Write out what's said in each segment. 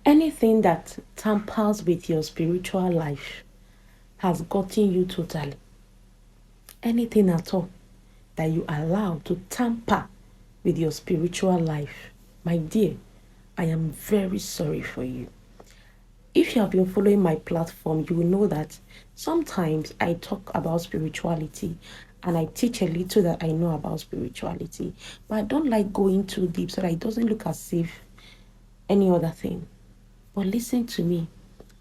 Anything that tampers with your spiritual life has gotten you totally. Anything at all that you allow to tamper with your spiritual life, my dear, I am very sorry for you. If you have been following my platform, you will know that sometimes I talk about spirituality and I teach a little that I know about spirituality, but I don't like going too deep so that it doesn't look as if any other thing. But listen to me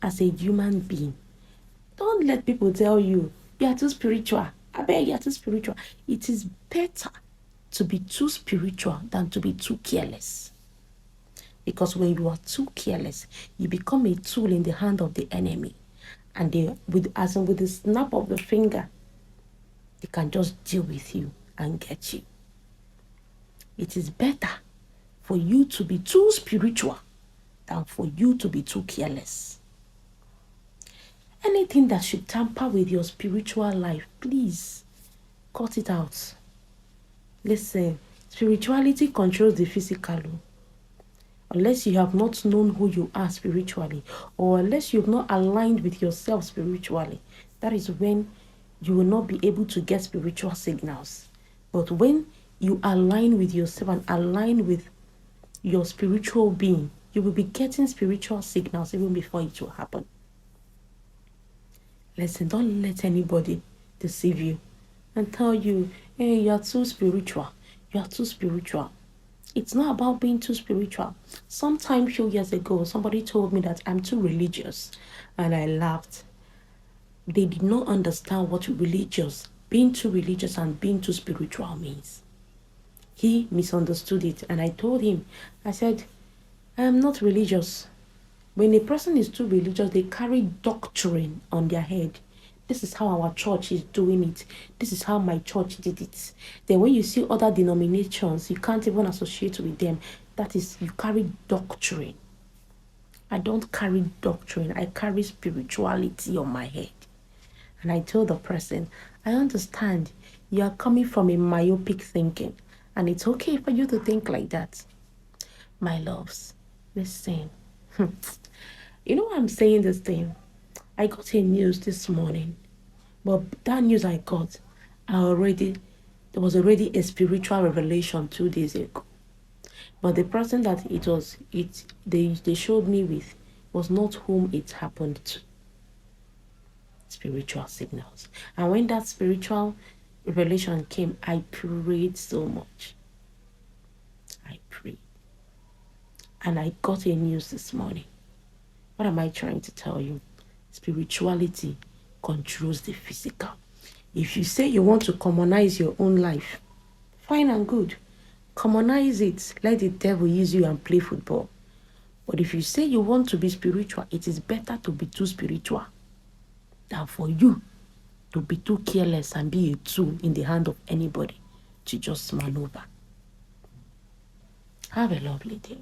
as a human being. Don't let people tell you are too spiritual. I bet you're too spiritual. It is better to be too spiritual than to be too careless. Because when you are too careless, you become a tool in the hand of the enemy. And with the snap of the finger, they can just deal with you and get you. It is better for you to be too spiritual than for you to be too careless. Anything that should tamper with your spiritual life, please cut it out. Listen, spirituality controls the physical. Unless you have not known who you are spiritually, or unless you have not aligned with yourself spiritually, that is when you will not be able to get spiritual signals. But when you align with yourself and align with your spiritual being, you will be getting spiritual signals even before it will happen. Listen, don't let anybody deceive you and tell you, hey, you are too spiritual. You are too spiritual. It's not about being too spiritual. Sometime a few years ago, somebody told me that I'm too religious, and I laughed. They did not understand what being too religious and being too spiritual means. He misunderstood it, and I told him, I said, I am not religious. When a person is too religious, they carry doctrine on their head. This is how our church is doing it. This is how my church did it. Then when you see other denominations, you can't even associate with them. That is, you carry doctrine. I don't carry doctrine. I carry spirituality on my head. And I told the person, I understand you are coming from a myopic thinking. And it's okay for you to think like that. My loves, listen. You know why I'm saying this thing? I got a news this morning, but that news I got, there was already a spiritual revelation 2 days ago. But the person that they showed me with was not whom it happened to. Spiritual signals. And when that spiritual revelation came, I prayed so much. I prayed. And I got a news this morning. What am I trying to tell you? Spirituality controls the physical. If you say you want to commonize your own life, fine and good. Commonize it. Let the devil use you and play football. But if you say you want to be spiritual, it is better to be too spiritual than for you to be too careless and be a tool in the hand of anybody to just maneuver. Have a lovely day.